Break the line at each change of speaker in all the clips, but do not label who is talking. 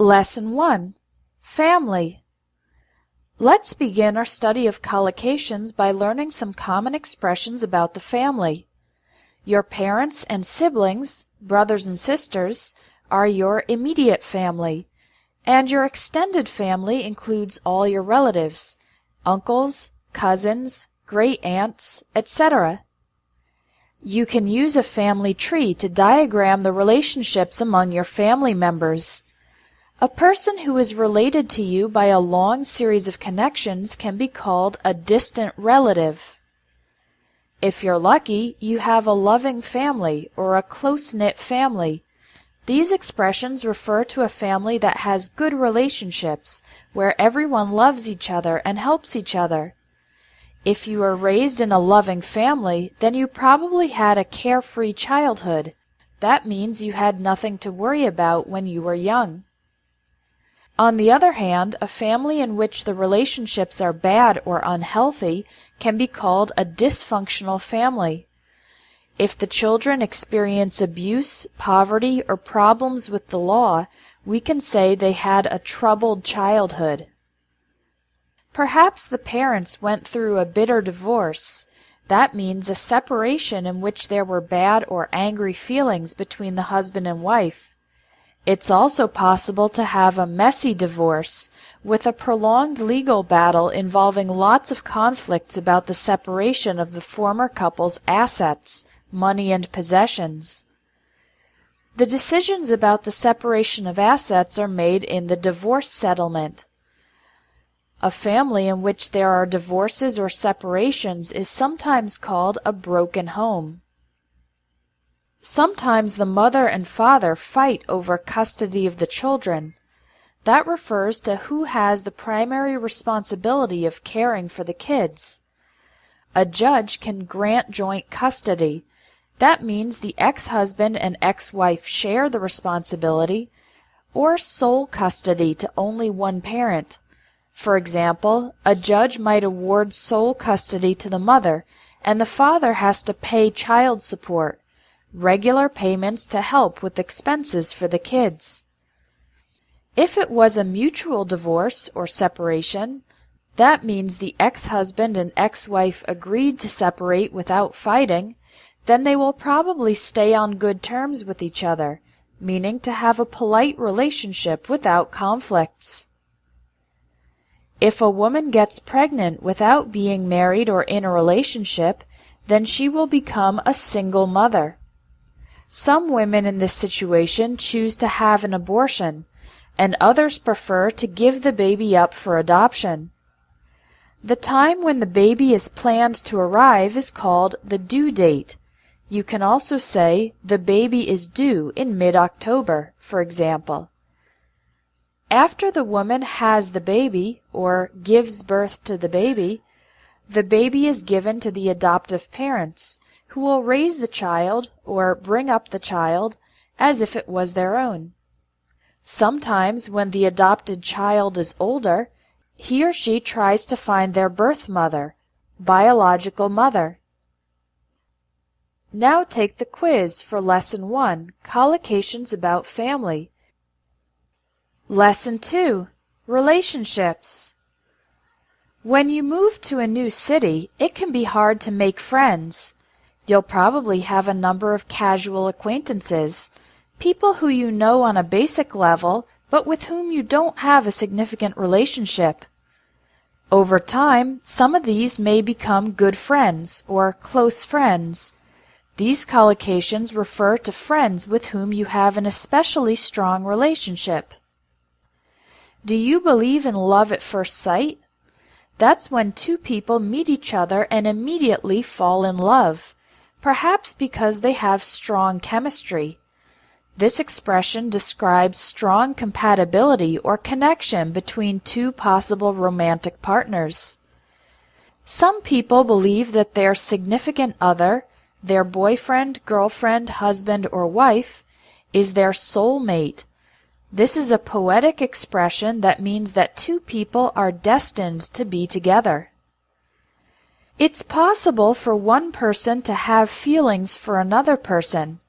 Lesson 1. Family. Let's begin our study of collocations by learning some common expressions about the family. Your parents and siblings, brothers and sisters, are your immediate family, and your extended family includes all your relatives, uncles, cousins, great-aunts, etc. You can use a family tree to diagram the relationships among your family members. A person who is related to you by a long series of connections can be called a distant relative. If you're lucky, you have a loving family or a close-knit family. These expressions refer to a family that has good relationships, where everyone loves each other and helps each other. If you were raised in a loving family, then you probably had a carefree childhood. That means you had nothing to worry about when you were young. On the other hand, a family in which the relationships are bad or unhealthy can be called a dysfunctional family. If the children experience abuse, poverty, or problems with the law, we can say they had a troubled childhood. Perhaps the parents went through a bitter divorce. That means a separation in which there were bad or angry feelings between the husband and wife. It's also possible to have a messy divorce, with a prolonged legal battle involving lots of conflicts about the separation of the former couple's assets, money, and possessions. The decisions about the separation of assets are made in the divorce settlement. A family in which there are divorces or separations is sometimes called a broken home. Sometimes the mother and father fight over custody of the children. That refers to who has the primary responsibility of caring for the kids. A judge can grant joint custody. That means the ex-husband and ex-wife share the responsibility, or sole custody to only one parent. For example, a judge might award sole custody to the mother, and the father has to pay child support, regular payments to help with expenses for the kids. If it was a mutual divorce or separation, that means the ex-husband and ex-wife agreed to separate without fighting, then they will probably stay on good terms with each other, meaning to have a polite relationship without conflicts. If a woman gets pregnant without being married or in a relationship, then she will become a single mother. Some women in this situation choose to have an abortion, and others prefer to give the baby up for adoption. The time when the baby is planned to arrive is called the due date. You can also say the baby is due in mid-October, for example. After the woman has the baby, or gives birth to the baby is given to the adoptive parents, who will raise the child, or bring up the child, as if it was their own. Sometimes when the adopted child is older, he or she tries to find their birth mother, biological mother. Now take the quiz for Lesson 1, Collocations about Family. Lesson 2, Relationships. When you move to a new city, it can be hard to make friends. You'll probably have a number of casual acquaintances, people who you know on a basic level, but with whom you don't have a significant relationship. Over time, some of these may become good friends or close friends. These collocations refer to friends with whom you have an especially strong relationship. Do you believe in love at first sight? That's when two people meet each other and immediately fall in love, perhaps because they have strong chemistry. This expression describes strong compatibility or connection between two possible romantic partners. Some people believe that their significant other, their boyfriend, girlfriend, husband, or wife, is their soulmate. This is a poetic expression that means that two people are destined to be together. It's possible for one person to have feelings for another person.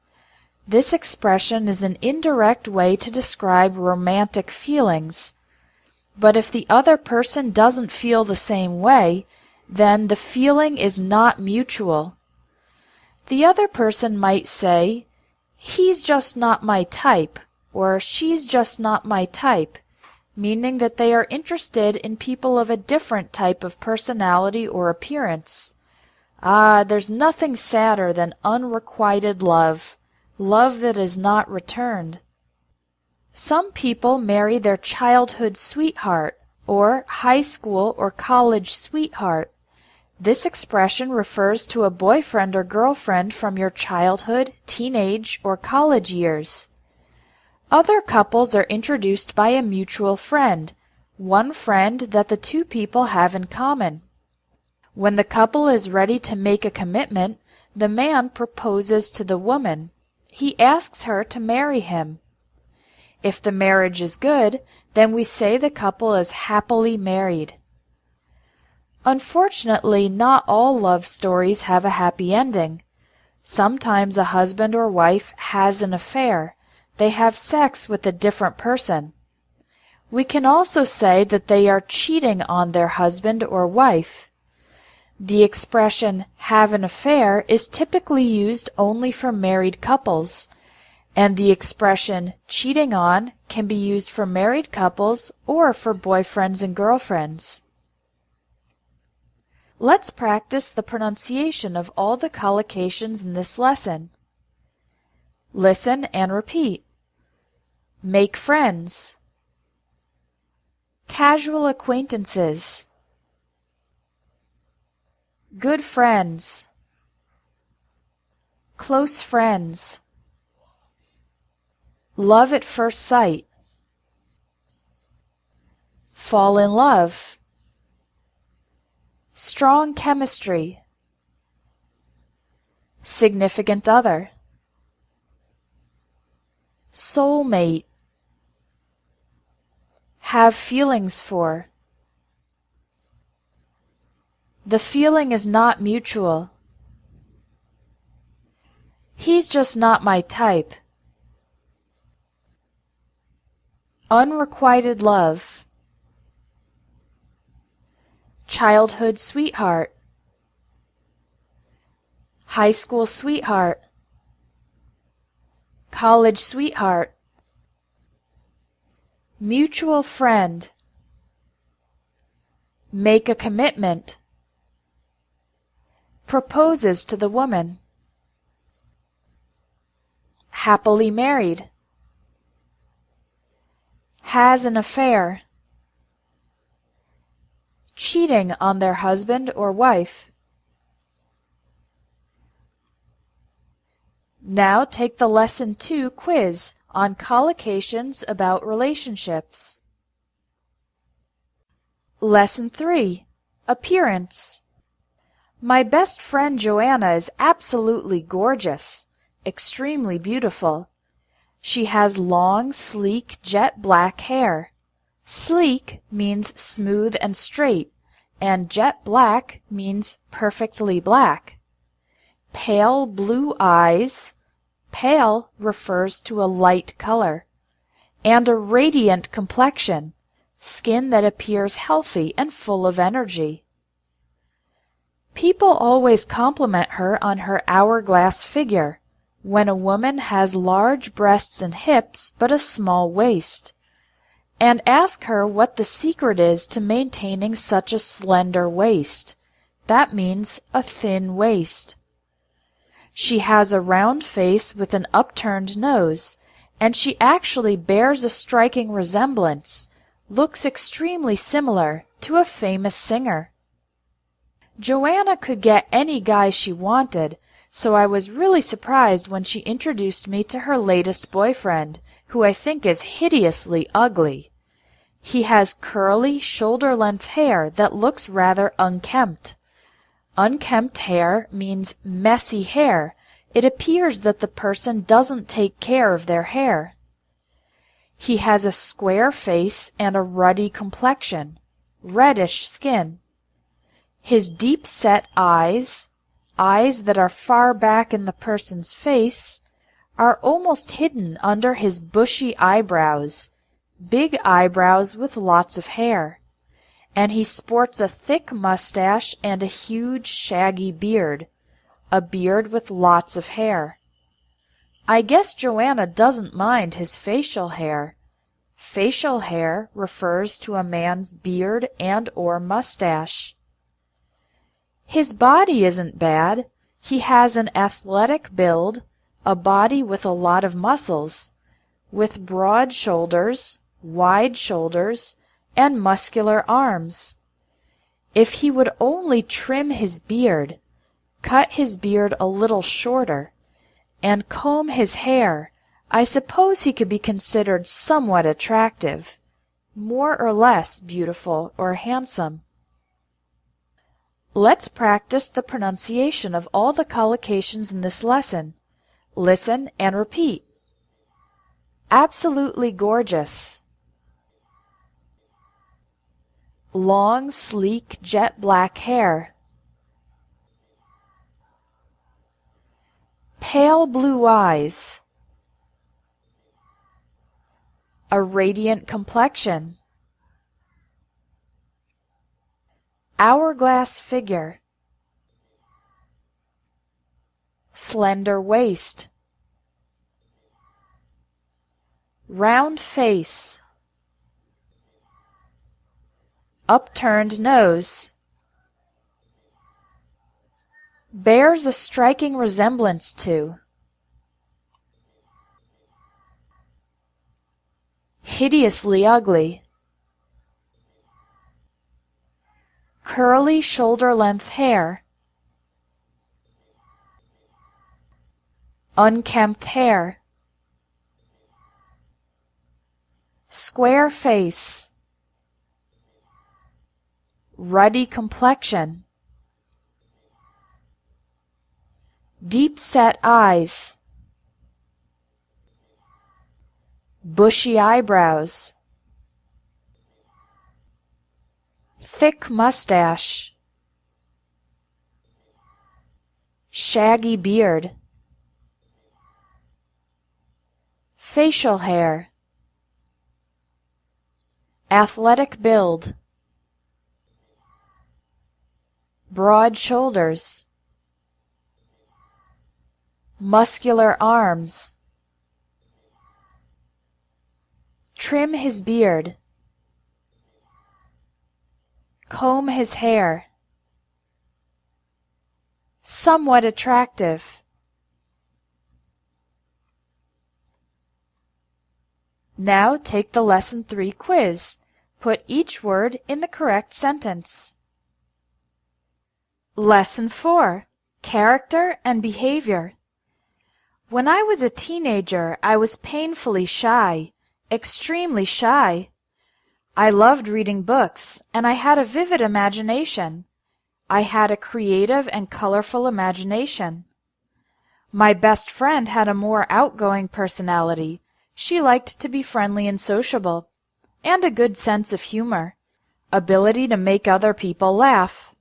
This expression is an indirect way to describe romantic feelings. But if the other person doesn't feel the same way, then the feeling is not mutual. The other person might say, "He's just not my type," or "She's just not my type," meaning that they are interested in people of a different type of personality or appearance. There's nothing sadder than unrequited love, love that is not returned. Some people marry their childhood sweetheart, or high school or college sweetheart. This expression refers to a boyfriend or girlfriend from your childhood, teenage, or college years. Other couples are introduced by a mutual friend, one friend that the two people have in common. When the couple is ready to make a commitment, the man proposes to the woman. He asks her to marry him. If the marriage is good, then we say the couple is happily married. Unfortunately, not all love stories have a happy ending. Sometimes a husband or wife has an affair. They have sex with a different person. We can also say that they are cheating on their husband or wife. The expression "have an affair" is typically used only for married couples, and the expression "cheating on" can be used for married couples or for boyfriends and girlfriends. Let's practice the pronunciation of all the collocations in this lesson. Listen and repeat. Make friends. Casual acquaintances. Good friends. Close friends. Love at first sight. Fall in love. Strong chemistry. Significant other. Soulmate. Have feelings for. The feeling is not mutual. He's just not my type. Unrequited love. Childhood sweetheart. High school sweetheart. College sweetheart. Mutual friend. Make a commitment. Proposes to the woman. Happily married. Has an affair. Cheating on their husband or wife. Now take the Lesson 2 quiz on collocations about relationships. Lesson 3. Appearance. My best friend Joanna is absolutely gorgeous, extremely beautiful. She has long, sleek, jet black hair. Sleek means smooth and straight, and jet black means perfectly black. Pale blue eyes. Pale refers to a light color. And a radiant complexion, skin that appears healthy and full of energy. People always compliment her on her hourglass figure, when a woman has large breasts and hips but a small waist, and ask her what the secret is to maintaining such a slender waist. That means a thin waist. She has a round face with an upturned nose, and she actually bears a striking resemblance, looks extremely similar to a famous singer. Joanna could get any guy she wanted, so I was really surprised when she introduced me to her latest boyfriend, who I think is hideously ugly. He has curly, shoulder-length hair that looks rather unkempt. Unkempt hair means messy hair. It appears that the person doesn't take care of their hair. He has a square face and a ruddy complexion, reddish skin. His deep-set eyes that are far back in the person's face, are almost hidden under his bushy eyebrows, big eyebrows with lots of hair, and he sports a thick mustache and a huge shaggy beard, a beard with lots of hair. I guess Joanna doesn't mind his facial hair. Facial hair refers to a man's beard and or mustache. His body isn't bad. He has an athletic build, a body with a lot of muscles, with broad shoulders, wide shoulders, and muscular arms. If he would only trim his beard, cut his beard a little shorter, and comb his hair, I suppose he could be considered somewhat attractive, more or less beautiful or handsome. Let's practice the pronunciation of all the collocations in this lesson. Listen and repeat. Absolutely gorgeous. Long, sleek, jet black hair. Pale blue eyes. A radiant complexion. Hourglass figure. Slender waist. Round face. Upturned nose. Bears a striking resemblance to. Hideously ugly. Curly shoulder-length hair. Unkempt hair. Square face. Ruddy complexion. Deep-set eyes. Bushy eyebrows. Thick mustache. Shaggy beard. Facial hair. Athletic build. Broad shoulders. Muscular arms. Trim his beard. Comb his hair. Somewhat attractive. Now take the Lesson 3 quiz. Put each word in the correct sentence. Lesson 4. Character and Behavior. When I was a teenager, I was painfully shy, extremely shy. I loved reading books, and I had a vivid imagination. I had a creative and colorful imagination. My best friend had a more outgoing personality. She liked to be friendly and sociable, and a good sense of humor, ability to make other people laugh.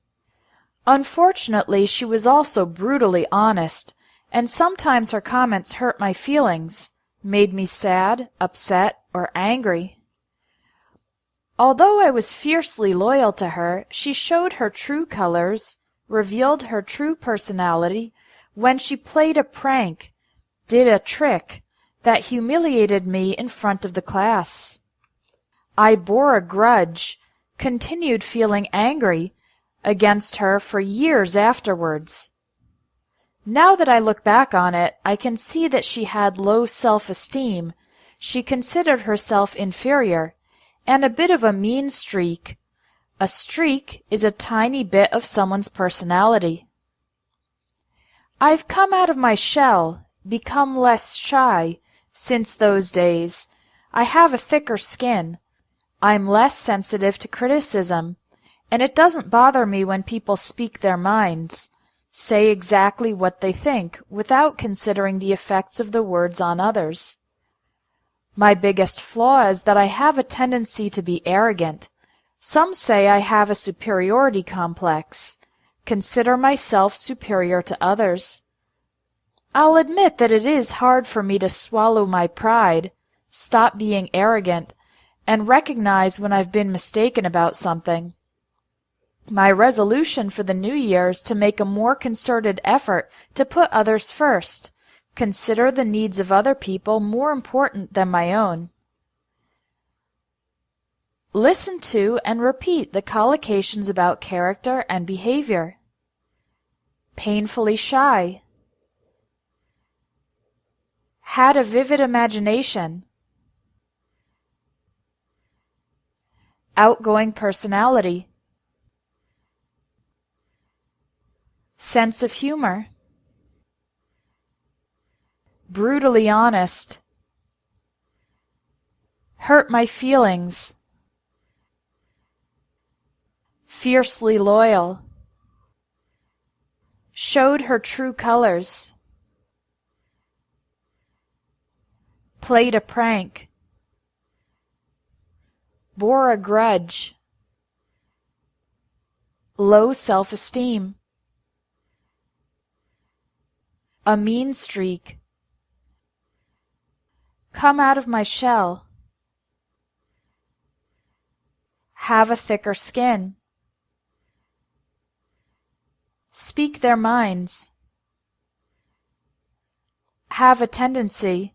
Unfortunately, she was also brutally honest, and sometimes her comments hurt my feelings, made me sad, upset, or angry. Although I was fiercely loyal to her, she showed her true colors, revealed her true personality, when she played a prank, did a trick, that humiliated me in front of the class. I bore a grudge, continued feeling angry against her for years afterwards. Now that I look back on it, I can see that she had low self-esteem, she considered herself inferior, and a bit of a mean streak. A streak is a tiny bit of someone's personality. I've come out of my shell, become less shy, since those days. I have a thicker skin. I'm less sensitive to criticism, and it doesn't bother me when people speak their minds, say exactly what they think without considering the effects of the words on others. My biggest flaw is that I have a tendency to be arrogant. Some say I have a superiority complex, consider myself superior to others. I'll admit that it is hard for me to swallow my pride, stop being arrogant, and recognize when I've been mistaken about something. My resolution for the new year is to make a more concerted effort to put others first, consider the needs of other people more important than my own. Listen to and repeat the collocations about character and behavior. Painfully shy. Had a vivid imagination. Outgoing personality. Sense of humor. Brutally honest. Hurt my feelings. Fiercely loyal. Showed her true colors. Played a prank. Bore a grudge. Low self-esteem. A mean streak. Come out of my shell. Have a thicker skin. Speak their minds. Have a tendency.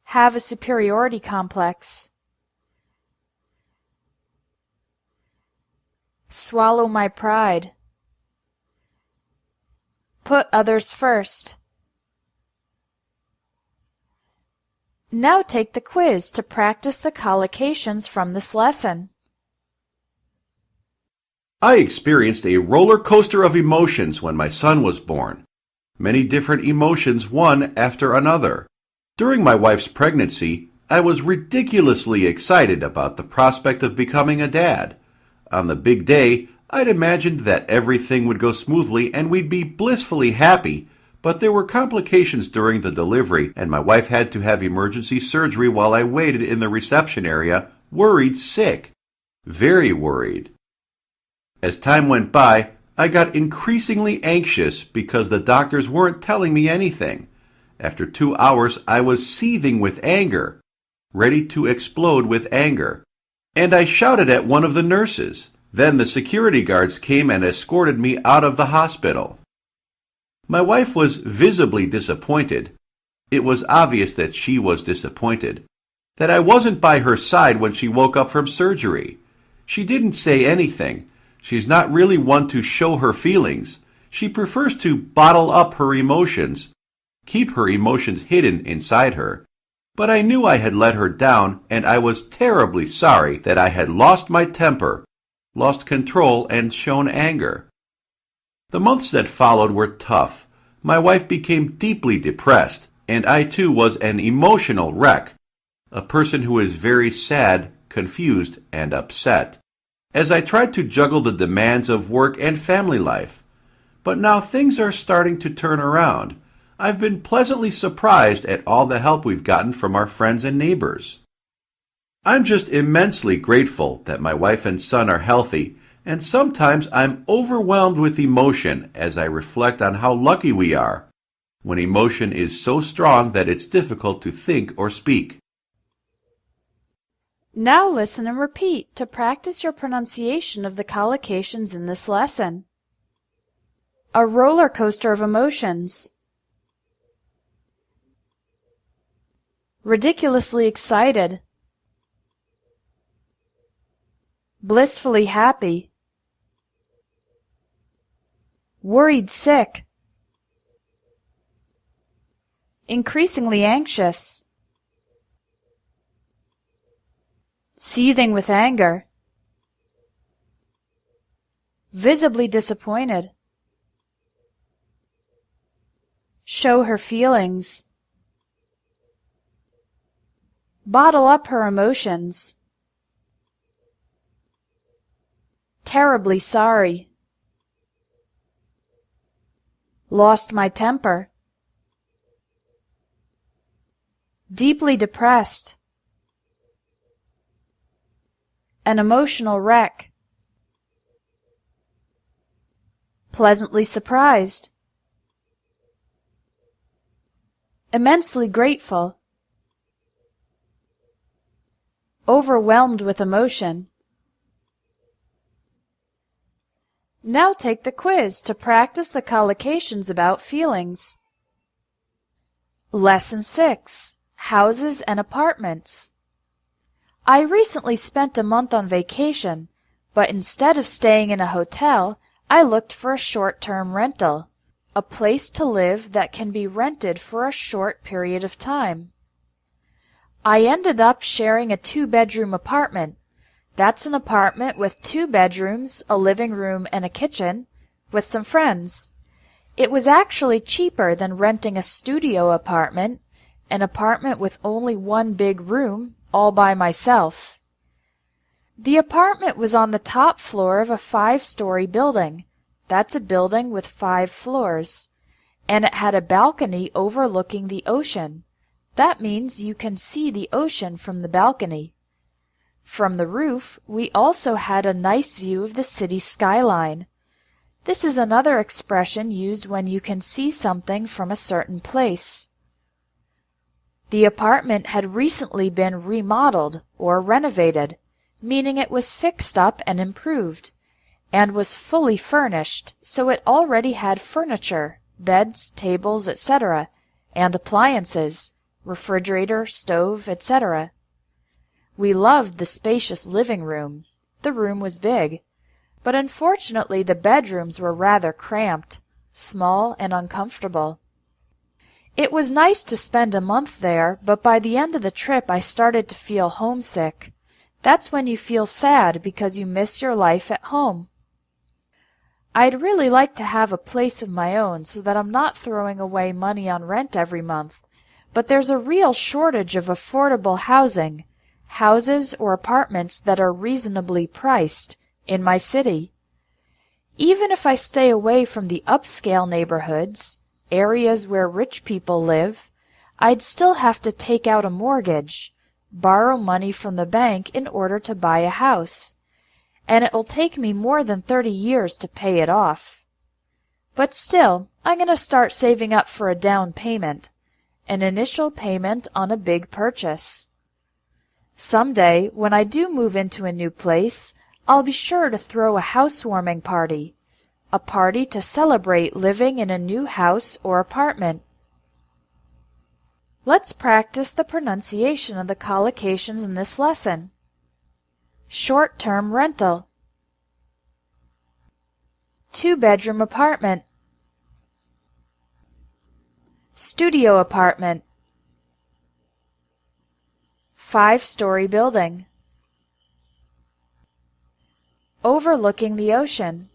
Have a superiority complex. Swallow my pride. Put others first. Now take the quiz to practice the collocations from this lesson.
I experienced a roller coaster of emotions when my son was born. Many different emotions, one after another. During my wife's pregnancy, I was ridiculously excited about the prospect of becoming a dad. On the big day, I'd imagined that everything would go smoothly and we'd be blissfully happy, but there were complications during the delivery and my wife had to have emergency surgery while I waited in the reception area, worried sick. Very worried. As time went by, I got increasingly anxious because the doctors weren't telling me anything. After 2 hours, I was seething with anger, ready to explode with anger. And I shouted at one of the nurses. Then the security guards came and escorted me out of the hospital. My wife was visibly disappointed. It was obvious that she was disappointed, that I wasn't by her side when she woke up from surgery. She didn't say anything. She's not really one to show her feelings. She prefers to bottle up her emotions, keep her emotions hidden inside her. But I knew I had let her down, and I was terribly sorry that I had lost my temper, lost control, and shown anger. The months that followed were tough. My wife became deeply depressed, and I too was an emotional wreck, a person who is very sad, confused, and upset, as I tried to juggle the demands of work and family life. But now things are starting to turn around. I've been pleasantly surprised at all the help we've gotten from our friends and neighbors. I'm just immensely grateful that my wife and son are healthy, and sometimes I'm overwhelmed with emotion as I reflect on how lucky we are, when emotion is so strong that it's difficult to think or speak.
Now listen and repeat to practice your pronunciation of the collocations in this lesson. A roller coaster of emotions. Ridiculously excited. Blissfully happy. Worried sick. Increasingly anxious. Seething with anger. Visibly disappointed. Show her feelings. Bottle up her emotions. Terribly sorry. Lost my temper. Deeply depressed. An emotional wreck. Pleasantly surprised. immensely grateful, overwhelmed with emotion. Now take the quiz to practice the collocations about feelings. Lesson 6. Houses and Apartments. I recently spent a month on vacation, but instead of staying in a hotel, I looked for a short-term rental, a place to live that can be rented for a short period of time. I ended up sharing a 2-bedroom apartment. That's an apartment with 2 bedrooms, a living room, and a kitchen, with some friends. It was actually cheaper than renting a studio apartment, an apartment with only 1 big room, all by myself. The apartment was on the top floor of a 5-story building. That's a building with 5 floors. And it had a balcony overlooking the ocean. That means you can see the ocean from the balcony. From the roof, we also had a nice view of the city skyline. This is another expression used when you can see something from a certain place. The apartment had recently been remodeled or renovated, meaning it was fixed up and improved, and was fully furnished, so it already had furniture, beds, tables, etc., and appliances, refrigerator, stove, etc. We loved the spacious living room. The room was big, but unfortunately the bedrooms were rather cramped, small, and uncomfortable. It was nice to spend a month there, but by the end of the trip I started to feel homesick. That's when you feel sad because you miss your life at home. I'd really like to have a place of my own so that I'm not throwing away money on rent every month, but there's a real shortage of affordable housing, houses or apartments that are reasonably priced, in my city. Even if I stay away from the upscale neighborhoods, areas where rich people live, I'd still have to take out a mortgage, borrow money from the bank in order to buy a house, and it will take me more than 30 years to pay it off. But still, I'm going to start saving up for a down payment, an initial payment on a big purchase. Someday, when I do move into a new place, I'll be sure to throw a housewarming party, a party to celebrate living in a new house or apartment. Let's practice the pronunciation of the collocations in this lesson. Short-term rental, 2-bedroom apartment, studio apartment, 5-story building, overlooking the ocean,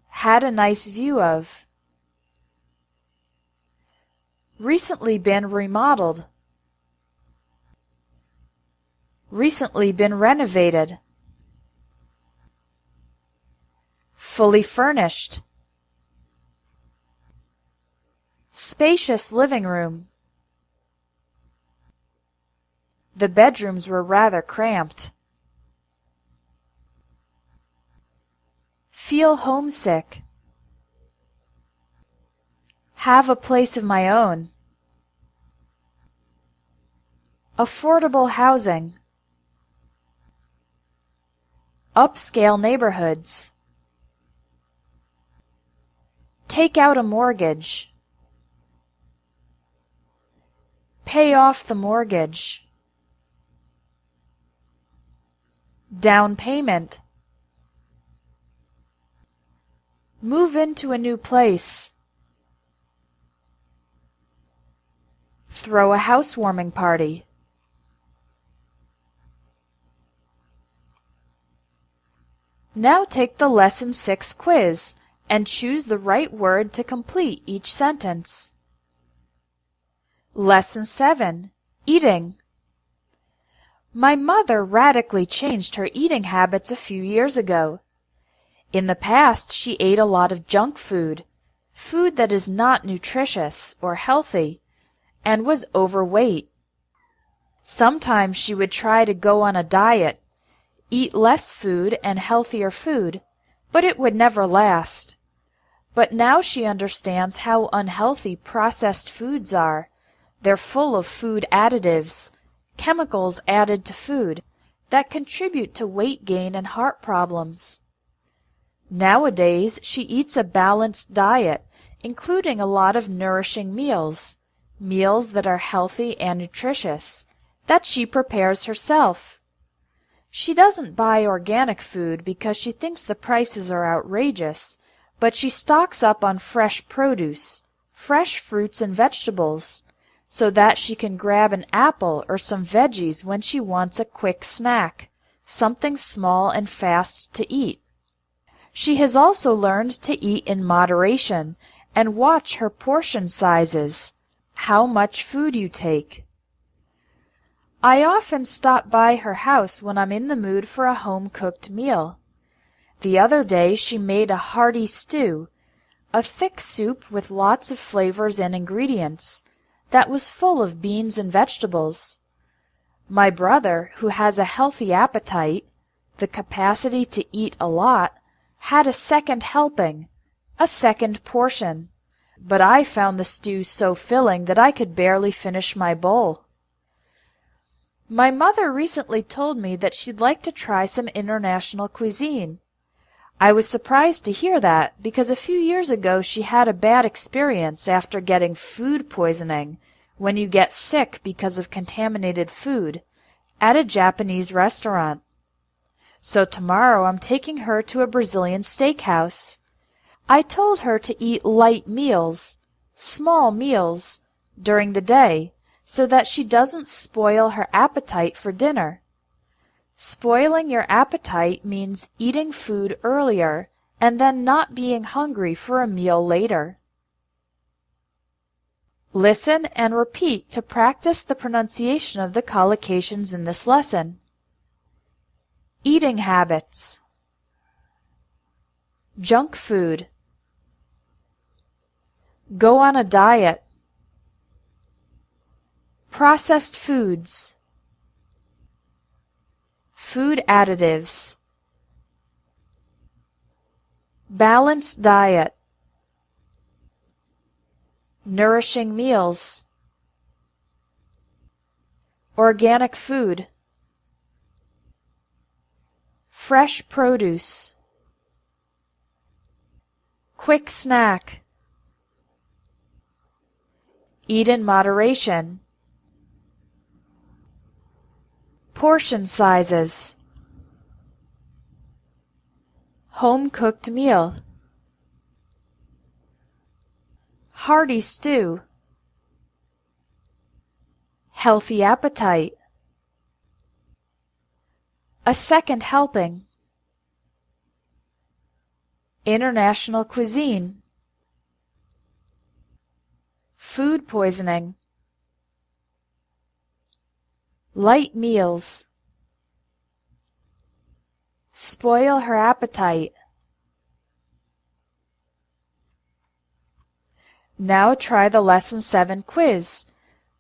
had a nice view of, recently been remodeled, recently been renovated, fully furnished, spacious living room. The bedrooms were rather cramped. Feel homesick. Have a place of my own. Affordable housing. Upscale neighborhoods. Take out a mortgage. Pay off the mortgage. Down payment. Move into a new place. Throw a housewarming party. Now take the Lesson 6 quiz and choose the right word to complete each sentence. Lesson 7. Eating. My mother radically changed her eating habits a few years ago. In the past, she ate a lot of junk food, food that is not nutritious or healthy, and was overweight. Sometimes she would try to go on a diet, eat less food and healthier food, but it would never last. But now she understands how unhealthy processed foods are. They're full of food additives, chemicals added to food, that contribute to weight gain and heart problems. Nowadays, she eats a balanced diet, including a lot of nourishing meals, meals that are healthy and nutritious, that she prepares herself. She doesn't buy organic food because she thinks the prices are outrageous, but she stocks up on fresh produce, fresh fruits and vegetables, so that she can grab an apple or some veggies when she wants a quick snack, something small and fast to eat. She has also learned to eat in moderation and watch her portion sizes, how much food you take. I often stop by her house when I'm in the mood for a home-cooked meal. The other day she made a hearty stew, a thick soup with lots of flavors and ingredients, that was full of beans and vegetables. My brother, who has a healthy appetite, the capacity to eat a lot, had a second helping, a second portion, but I found the stew so filling that I could barely finish my bowl. My mother recently told me that she'd like to try some international cuisine. I was surprised to hear that because a few years ago she had a bad experience after getting food poisoning, when you get sick because of contaminated food, at a Japanese restaurant. So tomorrow I'm taking her to a Brazilian steakhouse. I told her to eat light meals, small meals, during the day, so that she doesn't spoil her appetite for dinner. Spoiling your appetite means eating food earlier and then not being hungry for a meal later. Listen and repeat to practice the pronunciation of the collocations in this lesson. Eating habits. Junk food. Go on a diet. Processed foods. Food additives. Balanced diet. Nourishing meals. Organic food. Fresh produce. Quick snack. Eat in moderation. Portion sizes. Home-cooked meal. Hearty stew. Healthy appetite. A second helping. International cuisine. Food poisoning. Light meals. Spoil her appetite. Now try the Lesson 7 quiz.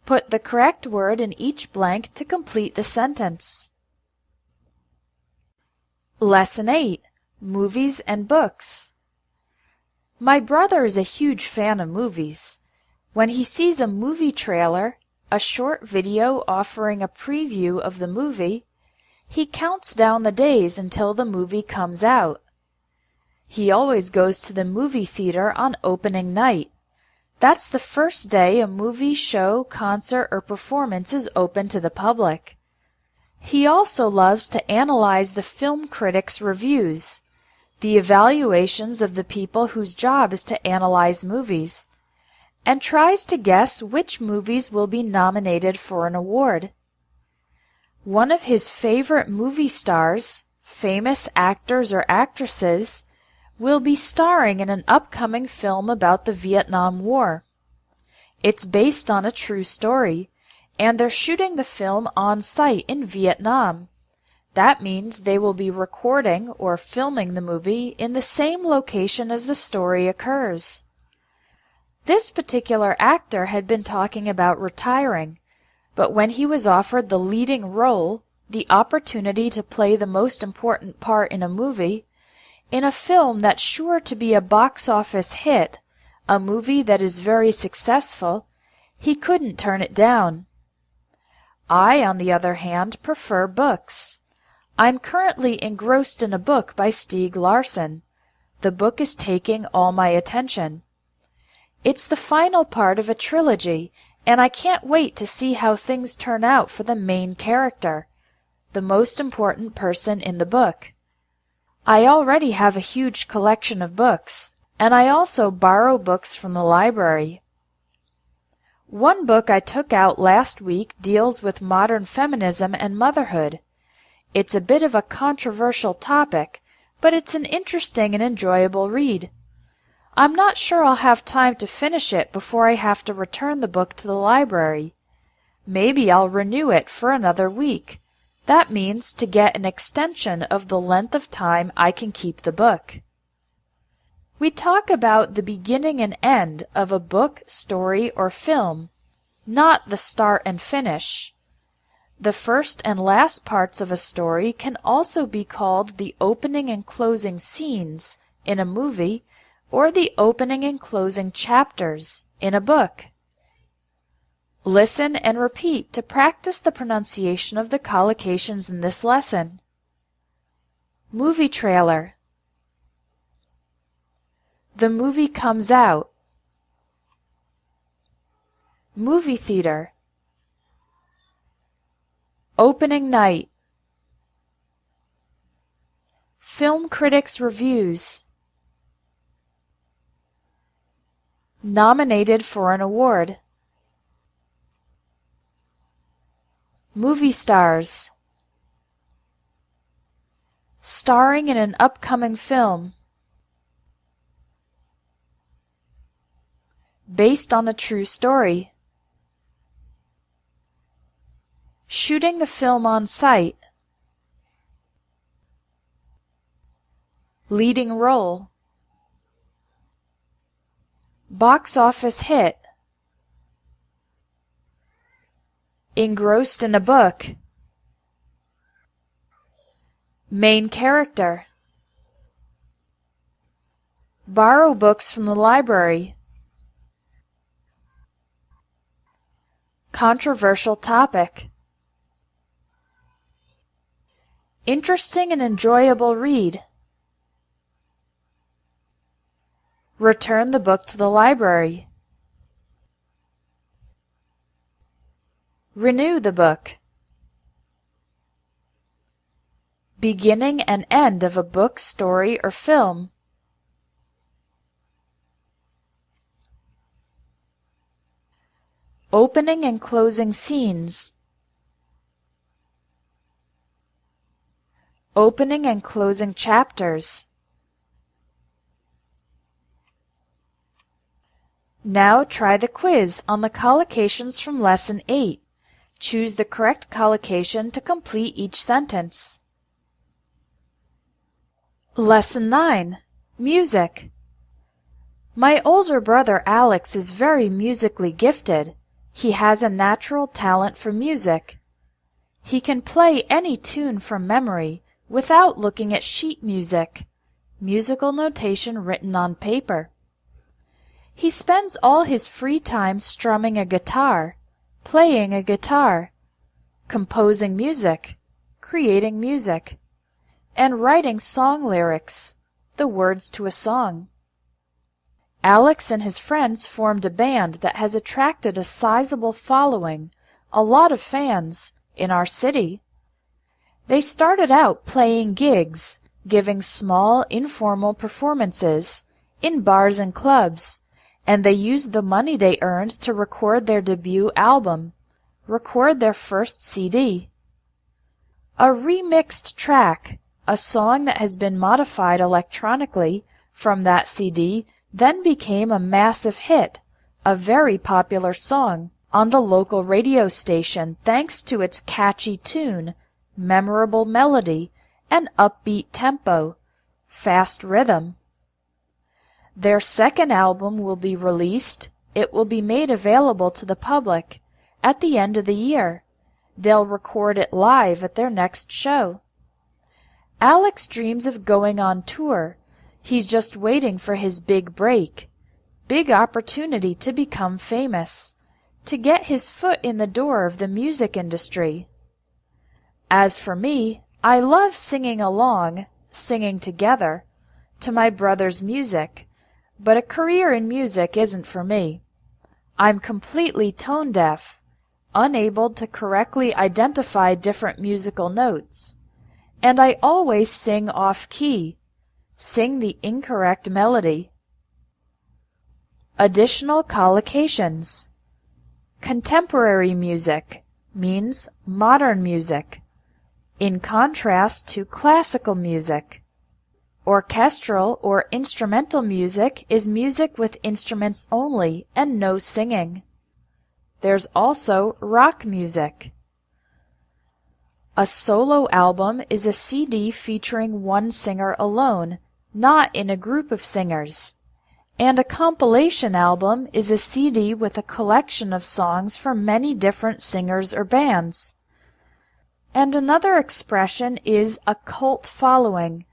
Put the correct word in each blank to complete the sentence. Lesson 8. Movies and Books. My brother is a huge fan of movies. When he sees a movie trailer, a short video offering a preview of the movie, he counts down the days until the movie comes out. He always goes to the movie theater on opening night. That's the first day a movie, show, concert, or performance is open to the public. He also loves to analyze the film critics' reviews, the evaluations of the people whose job is to analyze movies, and tries to guess which movies will be nominated for an award. One of his favorite movie stars, famous actors or actresses, will be starring in an upcoming film about the Vietnam War. It's based on a true story, and they're shooting the film on site in Vietnam. That means they will be recording or filming the movie in the same location as the story occurs. This particular actor had been talking about retiring, but when he was offered the leading role, the opportunity to play the most important part in a movie, In a film that's sure to be a box office hit, a movie that is very successful, he couldn't turn it down. I, on the other hand, prefer books. I'm currently engrossed in a book by Stieg Larsson. The book is taking all my attention. It's the final part of a trilogy, and I can't wait to see how things turn out for the main character, the most important person in the book. I already have a huge collection of books, and I also borrow books from the library. One book I took out last week deals with modern feminism and motherhood. It's a bit of a controversial topic, but it's an interesting and enjoyable read. I'm not sure I'll have time to finish it before I have to return the book to the library. Maybe I'll renew it for another week. That means to get an extension of the length of time I can keep the book. We talk about the beginning and end of a book, story, or film, not the start and finish. The first and last parts of a story can also be called the opening and closing scenes in a movie or the opening and closing chapters in a book. Listen and repeat to practice the pronunciation of the collocations in this lesson. Movie trailer. The movie comes out. Movie theater. Opening night. Film critics' reviews. Nominated for an award. Movie stars. Starring in an upcoming film. Based on a true story. Shooting the film on site. Leading role. Box office hit. Engrossed in a book. Main character. Borrow books from the library. Controversial topic. Interesting and enjoyable read. Return the book to the library. Renew the book. Beginning and end of a book, story, or film. Opening and closing scenes. Opening and closing chapters. Now try the quiz on the collocations from Lesson 8. Choose the correct collocation to complete each sentence. Lesson 9. Music. My older brother Alex is very musically gifted. He has a natural talent for music. He can play any tune from memory without looking at sheet music, musical notation written on paper. He spends all his free time strumming a guitar, playing a guitar, composing music, creating music, and writing song lyrics, the words to a song. Alex and his friends formed a band that has attracted a sizable following, a lot of fans, in our city. They started out playing gigs, giving small, informal performances in bars and clubs, and they used the money they earned to record their debut album, record their first CD. A remixed track, a song that has been modified electronically from that CD, then became a massive hit, a very popular song, on the local radio station thanks to its catchy tune, memorable melody, and upbeat tempo, fast rhythm. Their second album will be released. It will be made available to the public at the end of the year. They'll record it live at their next show. Alex dreams of going on tour. He's just waiting for his big break. Big opportunity to become famous, to get his foot in the door of the music industry. As for me, I love singing along, singing together, to my brother's music, but a career in music isn't for me. I'm completely tone deaf, unable to correctly identify different musical notes, and I always sing off key, sing the incorrect melody. Additional collocations. Contemporary music means modern music, in contrast to classical music. Orchestral or instrumental music is music with instruments only and no singing. There's also rock music. A solo album is a CD featuring one singer alone, not in a group of singers. And a compilation album is a CD with a collection of songs from many different singers or bands. And another expression is a cult following.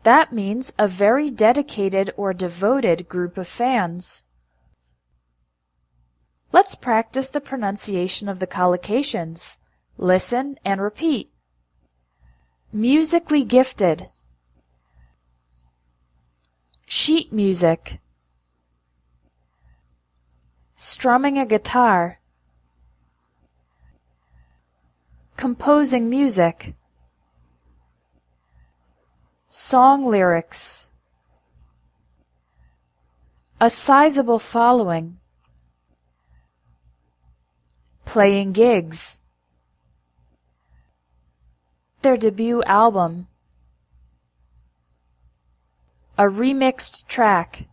That means a very dedicated or devoted group of fans. Let's practice the pronunciation of the collocations. Listen and repeat. Musically gifted. Sheet music. Strumming a guitar. Composing music. Song lyrics. A sizable following. Playing gigs. Their debut album. A remixed track.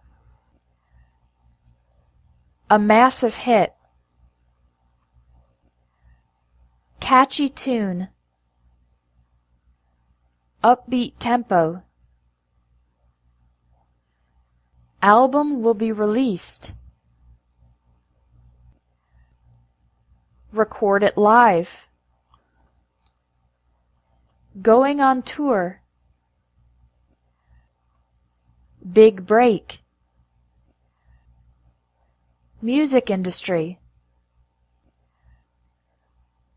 A massive hit. Catchy tune. Upbeat tempo. Album will be released. Record it live. Going on tour. Big break. Music industry.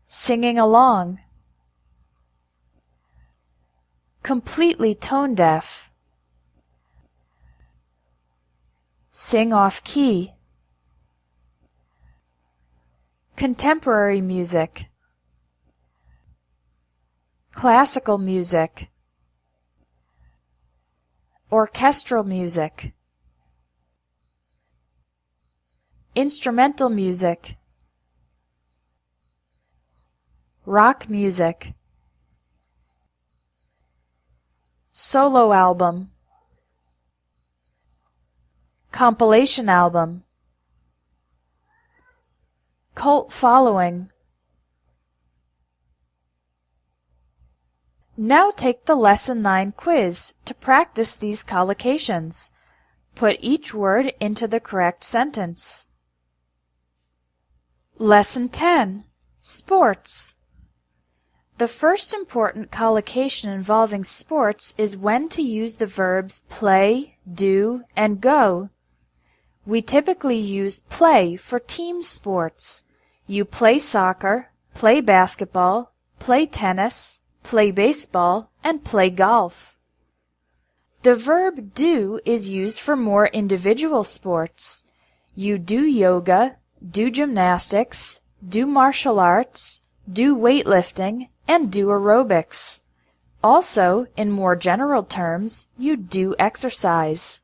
Singing along. Completely tone deaf. Sing off key. Contemporary music. Classical music. Orchestral music. Instrumental music. Rock music. Solo album. Compilation album. Cult following. Now take the Lesson 9 quiz to practice these collocations. Put each word into the correct sentence. Lesson 10. Sports. The first important collocation involving sports is when to use the verbs play, do, and go. We typically use play for team sports. You play soccer, play basketball, play tennis, play baseball, and play golf. The verb do is used for more individual sports. You do yoga, do gymnastics, do martial arts, do weightlifting, and do aerobics. Also, in more general terms, you do exercise.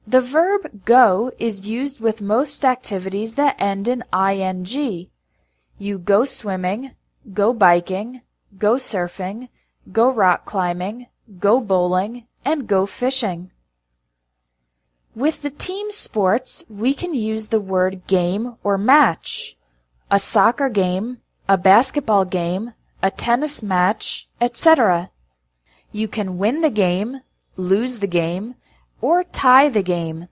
The verb go is used with most activities that end in ing. You go swimming, go biking, go surfing, go rock climbing, go bowling, and go fishing. With the team sports, we can use the word game or match. A soccer game, a basketball game, a tennis match, etc. You can win the game, lose the game, or tie the game.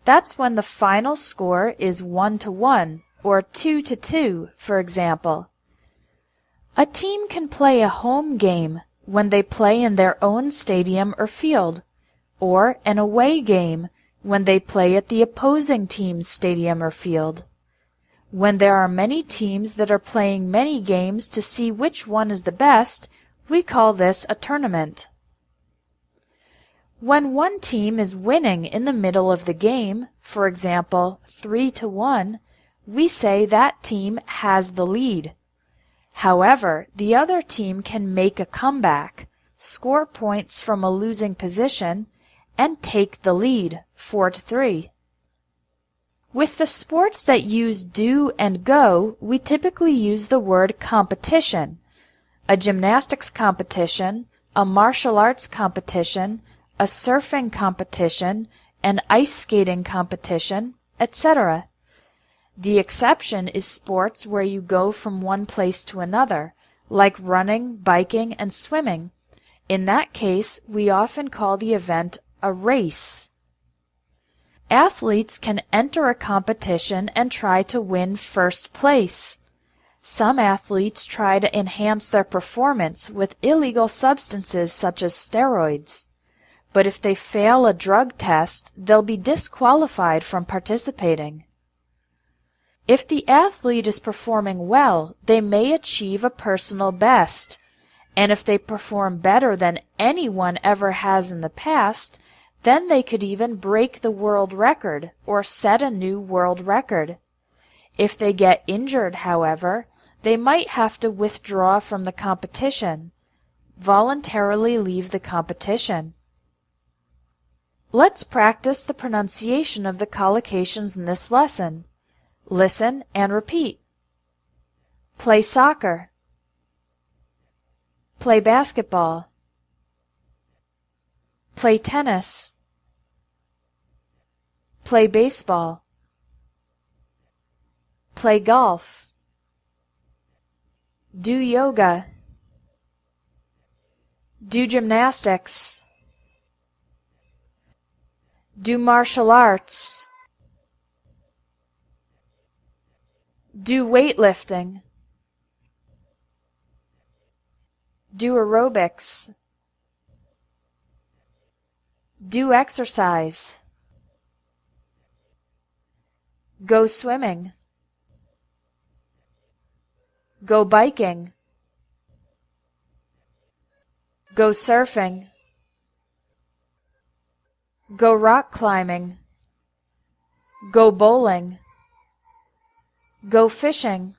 That's when the final score is 1-1 or 2-2, for example. A team can play a home game, when they play in their own stadium or field, or an away game when they play at the opposing team's stadium or field. When there are many teams that are playing many games to see which one is the best, we call this a tournament. When one team is winning in the middle of the game, for example, 3-1, we say that team has the lead. However, the other team can make a comeback, score points from a losing position, and take the lead, 4-3. With the sports that use do and go, we typically use the word competition. A gymnastics competition, a martial arts competition, a surfing competition, an ice skating competition, etc. The exception is sports where you go from one place to another, like running, biking, and swimming. In that case, we often call the event a race. Athletes can enter a competition and try to win first place. Some athletes try to enhance their performance with illegal substances such as steroids. But if they fail a drug test, they'll be disqualified from participating. If the athlete is performing well, they may achieve a personal best, and if they perform better than anyone ever has in the past, then they could even break the world record or set a new world record. If they get injured, however, they might have to withdraw from the competition, voluntarily leave the competition. Let's practice the pronunciation of the collocations in this lesson. Listen and repeat. Play soccer. Play basketball. Play tennis. Play baseball. Play golf. Do yoga. Do gymnastics. Do martial arts. Do weightlifting. Do aerobics. Do exercise. Go swimming. Go biking. Go surfing. Go rock climbing. Go bowling. Go fishing.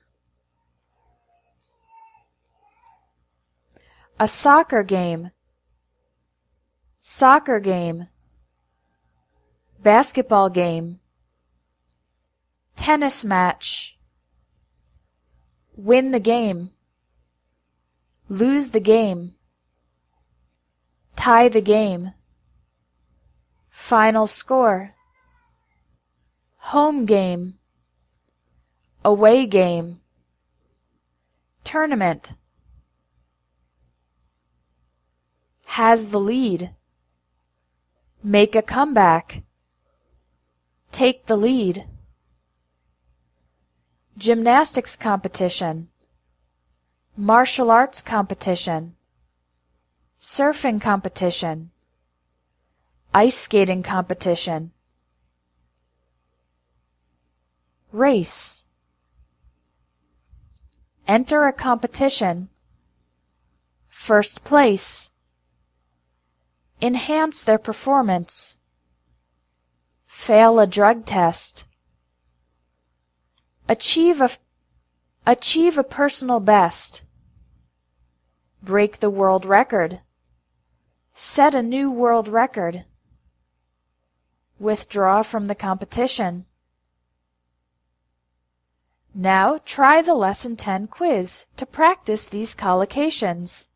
A soccer game. Soccer game. Basketball game. Tennis match. Win the game. Lose the game. Tie the game. Final score. Home game. Away game. Tournament. Has the lead. Make a comeback. Take the lead. Gymnastics competition. Martial arts competition. Surfing competition. Ice skating competition. Race. Enter a competition. First place. Enhance their performance. Fail a drug test. Achieve a personal best. Break the world record. Set a new world record. Withdraw from the competition. Now try the Lesson 10 quiz to practice these collocations.